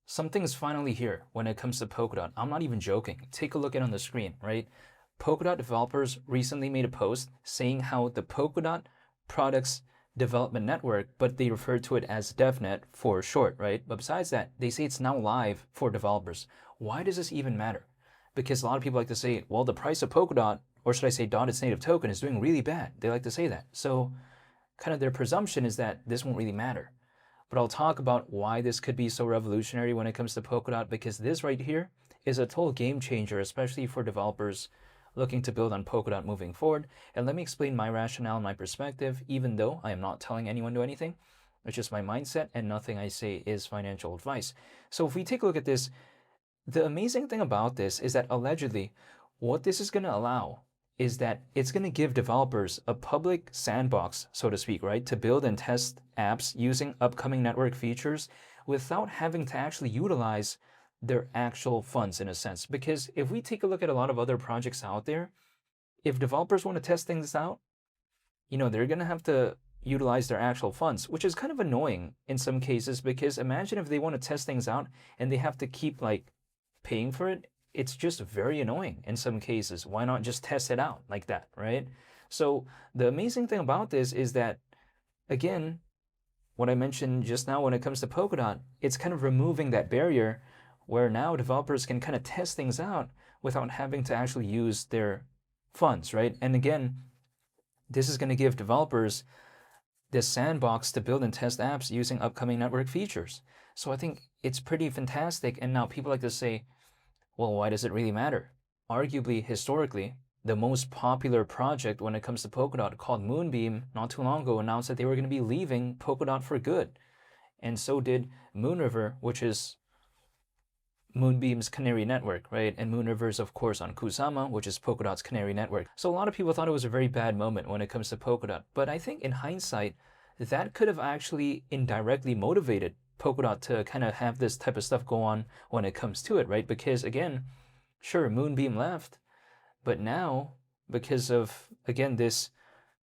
Something's finally here when it comes to Polkadot. I'm not even joking. Take a look at it on the screen, right? Polkadot developers recently made a post saying how the Polkadot products development network, but they refer to it as DevNet for short, right? But besides that, they say it's now live for developers. Why does this even matter? Because a lot of people like to say, well, the price of Polkadot, or should I say dot its native token, is doing really bad. They like to say that. So kind of their presumption is that this won't really matter. But I'll talk about why this could be so revolutionary when it comes to Polkadot, because this right here is a total game changer, especially for developers looking to build on Polkadot moving forward. And let me explain my rationale and my perspective, even though I am not telling anyone to do anything. It's just my mindset, and nothing I say is financial advice. So if we take a look at this, the amazing thing about this is that allegedly what this is going to allow is that it's going to give developers a public sandbox, so to speak, right, to build and test apps using upcoming network features without having to actually utilize their actual funds in a sense. Because if we take a look at a lot of other projects out there, if developers want to test things out, they're going to have to utilize their actual funds, which is kind of annoying in some cases, because imagine if they want to test things out and they have to keep paying for it. It's just very annoying in some cases. Why not just test it out like that, right? So the amazing thing about this is that, again, what I mentioned just now when it comes to Polkadot, it's kind of removing that barrier where now developers can kind of test things out without having to actually use their funds, right? And again, this is going to give developers this sandbox to build and test apps using upcoming network features. So I think it's pretty fantastic. And now people like to say, well, why does it really matter? Arguably, historically, the most popular project when it comes to Polkadot, called Moonbeam, not too long ago announced that they were going to be leaving Polkadot for good. And so did Moonriver, which is Moonbeam's canary network, right? And Moonriver is, of course, on Kusama, which is Polkadot's canary network. So a lot of people thought it was a very bad moment when it comes to Polkadot. But I think in hindsight, that could have actually indirectly motivated Polkadot to kind of have this type of stuff go on when it comes to it, right? Because again, sure, Moonbeam left, but now, because of, again, this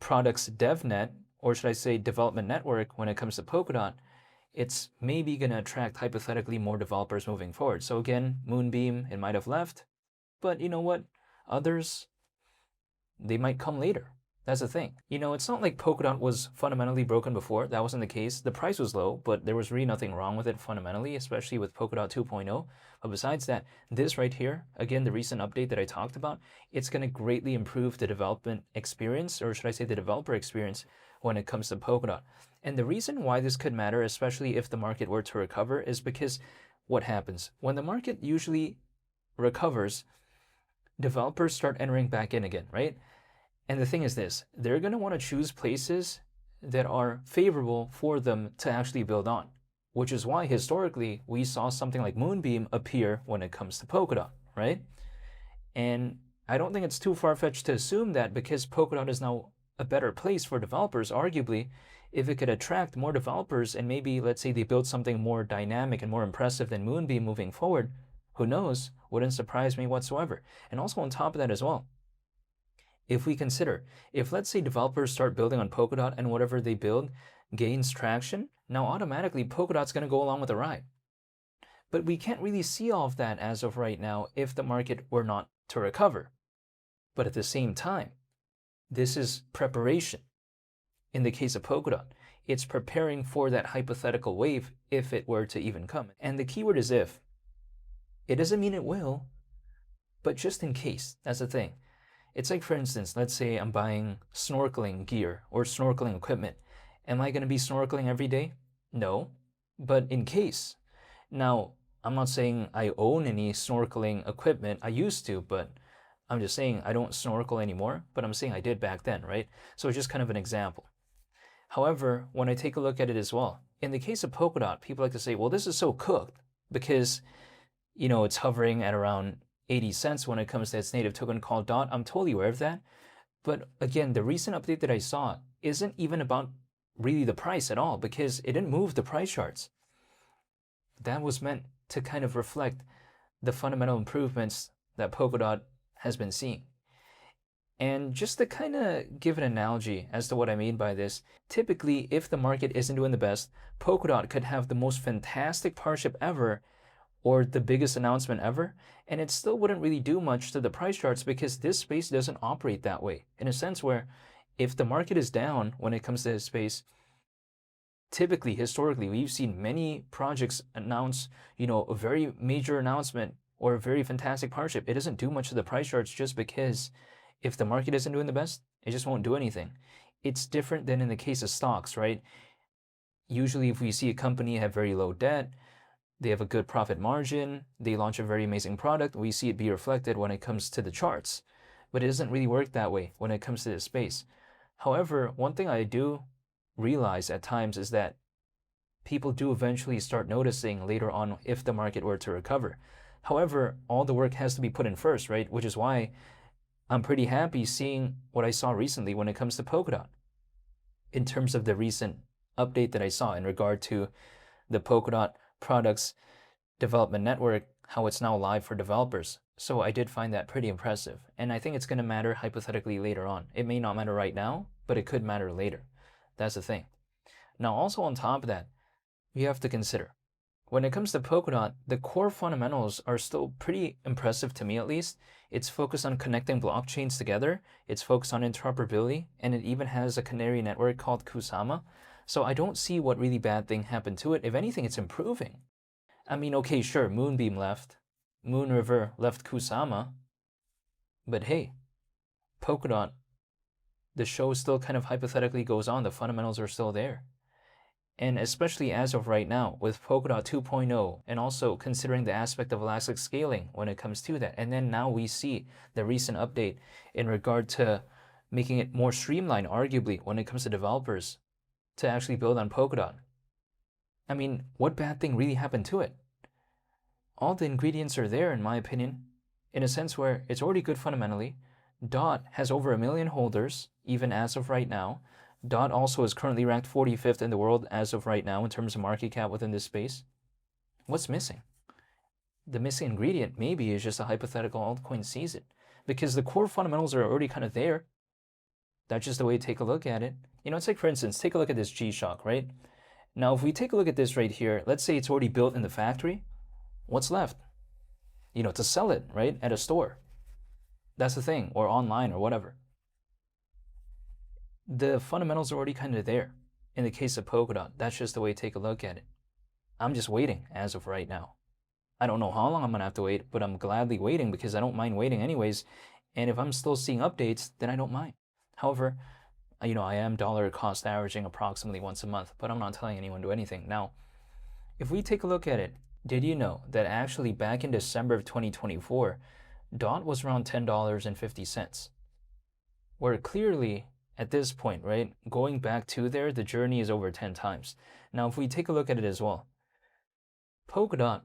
product's DevNet, or should I say development network, when it comes to Polkadot, it's maybe going to attract hypothetically more developers moving forward. So again, Moonbeam, it might have left, but you know what? Others, they might come later. That's the thing. It's not like Polkadot was fundamentally broken before. That wasn't the case. The price was low, but there was really nothing wrong with it fundamentally, especially with Polkadot 2.0. But besides that, this right here, again, the recent update that I talked about, it's going to greatly improve the development experience, or should I say the developer experience, when it comes to Polkadot. And the reason why this could matter, especially if the market were to recover, is because what happens? When the market usually recovers, developers start entering back in again, right? And the thing is this, they're going to want to choose places that are favorable for them to actually build on, which is why historically we saw something like Moonbeam appear when it comes to Polkadot, right? And I don't think it's too far-fetched to assume that because Polkadot is now a better place for developers, arguably, if it could attract more developers and maybe, let's say, they build something more dynamic and more impressive than Moonbeam moving forward, who knows? Wouldn't surprise me whatsoever. And also on top of that as well, if we consider, if let's say developers start building on Polkadot and whatever they build gains traction, now automatically Polkadot's going to go along with the ride. But we can't really see all of that as of right now if the market were not to recover. But at the same time, this is preparation. In the case of Polkadot, it's preparing for that hypothetical wave if it were to even come. And the keyword is if. It doesn't mean it will, but just in case, that's the thing. It's like, for instance, let's say I'm buying snorkeling gear or snorkeling equipment. Am I going to be snorkeling every day? No, but in case. Now, I'm not saying I own any snorkeling equipment. I used to, but I'm just saying I don't snorkel anymore, but I'm saying I did back then, right? So it's just kind of an example. However, when I take a look at it as well, in the case of Polkadot, people like to say, well, this is so cooked because, it's hovering at around 80 cents when it comes to its native token called DOT. I'm totally aware of that. But again, the recent update that I saw isn't even about really the price at all, because it didn't move the price charts. That was meant to kind of reflect the fundamental improvements that Polkadot has been seeing. And just to kind of give an analogy as to what I mean by this, typically if the market isn't doing the best, Polkadot could have the most fantastic partnership ever or the biggest announcement ever, and it still wouldn't really do much to the price charts because this space doesn't operate that way. In a sense where if the market is down when it comes to this space, typically, historically, we've seen many projects announce, a very major announcement or a very fantastic partnership. It doesn't do much to the price charts just because if the market isn't doing the best, it just won't do anything. It's different than in the case of stocks, right? Usually, if we see a company have very low debt, they have a good profit margin, they launch a very amazing product, we see it be reflected when it comes to the charts. But it doesn't really work that way when it comes to this space. However, one thing I do realize at times is that people do eventually start noticing later on if the market were to recover. However, all the work has to be put in first, right? Which is why I'm pretty happy seeing what I saw recently when it comes to Polkadot. In terms of the recent update that I saw in regard to the Polkadot products development network, how it's now live for developers. So I did find that pretty impressive. And I think it's going to matter hypothetically later on. It may not matter right now, but it could matter later. That's the thing. Now, also on top of that, we have to consider when it comes to Polkadot, the core fundamentals are still pretty impressive to me at least. It's focused on connecting blockchains together. It's focused on interoperability, and it even has a canary network called Kusama. So I don't see what really bad thing happened to it. If anything, it's improving. I mean, okay, sure, Moonbeam left. Moonriver left Kusama. But hey, Polkadot, the show still kind of hypothetically goes on. The fundamentals are still there. And especially as of right now, with Polkadot 2.0, and also considering the aspect of elastic scaling when it comes to that. And then now we see the recent update in regard to making it more streamlined, arguably, when it comes to developers to actually build on Polkadot. I mean, what bad thing really happened to it? All the ingredients are there, in my opinion, in a sense where it's already good fundamentally. DOT has over 1 million holders, even as of right now. DOT also is currently ranked 45th in the world as of right now in terms of market cap within this space. What's missing? The missing ingredient maybe is just a hypothetical altcoin sees it, because the core fundamentals are already kind of there. That's just the way to take a look at it. It's like, for instance, take a look at this G-Shock, right? Now, if we take a look at this right here, let's say it's already built in the factory. What's left? To sell it, right, at a store. That's the thing, or online or whatever. The fundamentals are already kind of there. In the case of Polkadot, that's just the way to take a look at it. I'm just waiting as of right now. I don't know how long I'm going to have to wait, but I'm gladly waiting because I don't mind waiting anyways. And if I'm still seeing updates, then I don't mind. However, I am dollar cost averaging approximately once a month, but I'm not telling anyone to do anything. Now, if we take a look at it, did you know that actually back in December of 2024, DOT was around $10.50, where clearly at this point, right, going back to there, the journey is over 10 times. Now, if we take a look at it as well, Polkadot,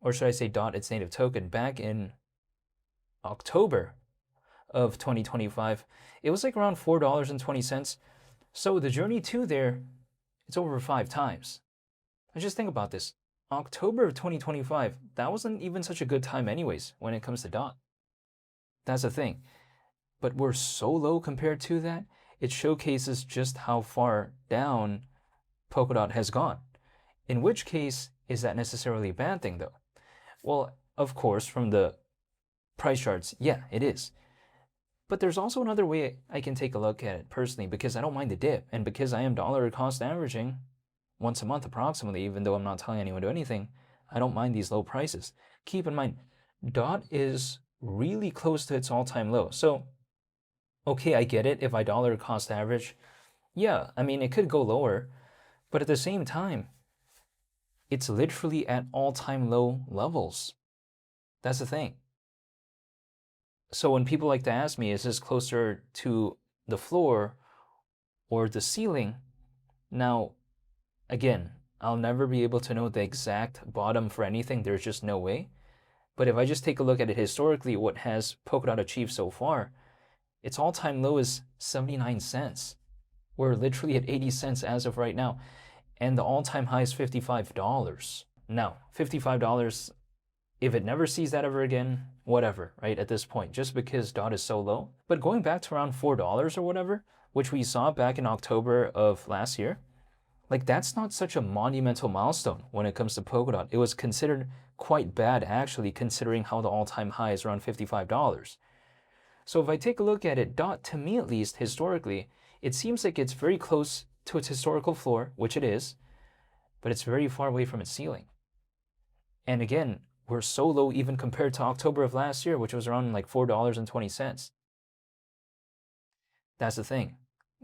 or should I say DOT, its native token, back in October of 2025, it was like around $4.20. So the journey to there, it's over 5 times. And just think about this. October of 2025, that wasn't even such a good time anyways when it comes to DOT. That's the thing. But we're so low compared to that, it showcases just how far down Polkadot has gone. In which case, is that necessarily a bad thing though? Well, of course, from the price charts, yeah, it is. But there's also another way I can take a look at it personally, because I don't mind the dip, and because I am dollar cost averaging once a month approximately, even though I'm not telling anyone to do anything, I don't mind these low prices. Keep in mind, DOT is really close to its all-time low. So, okay, I get it. If I dollar cost average, yeah, I mean, it could go lower, but at the same time, it's literally at all-time low levels. That's the thing. So when people like to ask me, is this closer to the floor or the ceiling? Now, again, I'll never be able to know the exact bottom for anything. There's just no way. But if I just take a look at it historically, what has Polkadot achieved so far, its all-time low is 79 cents. We're literally at 80 cents as of right now. And the all-time high is $55. Now, $55, if it never sees that ever again, whatever, right, at this point, just because DOT is so low. But going back to around $4 or whatever, which we saw back in October of last year, like that's not such a monumental milestone when it comes to Polkadot. It was considered quite bad actually, considering how the all-time high is around $55. So if I take a look at it, DOT, to me at least, historically, it seems like it's very close to its historical floor, which it is, but it's very far away from its ceiling. And again, we're so low even compared to October of last year, which was around like $4.20. That's the thing.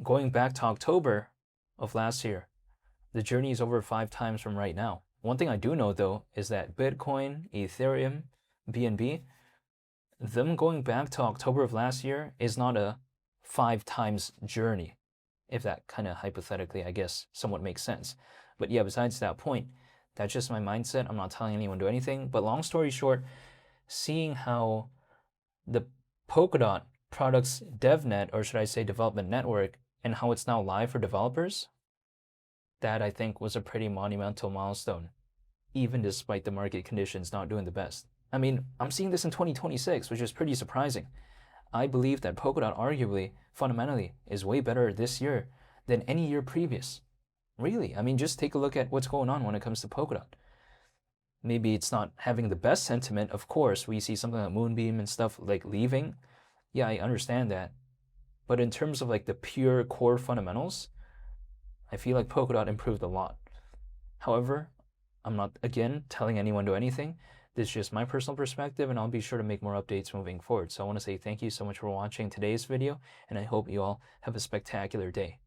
Going back to October of last year, the journey is over 5 times from right now. One thing I do know though is that Bitcoin, Ethereum, BNB, them going back to October of last year is not a 5 times journey, if that kind of hypothetically, I guess, somewhat makes sense. But yeah, besides that point, that's just my mindset. I'm not telling anyone to do anything. But long story short, seeing how the Polkadot products DevNet, or should I say development network, and how it's now live for developers, that I think was a pretty monumental milestone, even despite the market conditions not doing the best. I mean, I'm seeing this in 2026, which is pretty surprising. I believe that Polkadot arguably, fundamentally, is way better this year than any year previous. Really, I mean, just take a look at what's going on when it comes to Polkadot. Maybe it's not having the best sentiment, of course. We see something like Moonbeam and stuff like leaving. Yeah, I understand that. But in terms of like the pure core fundamentals, I feel like Polkadot improved a lot. However, I'm not, again, telling anyone to anything. This is just my personal perspective, and I'll be sure to make more updates moving forward. So I want to say thank you so much for watching today's video, and I hope you all have a spectacular day.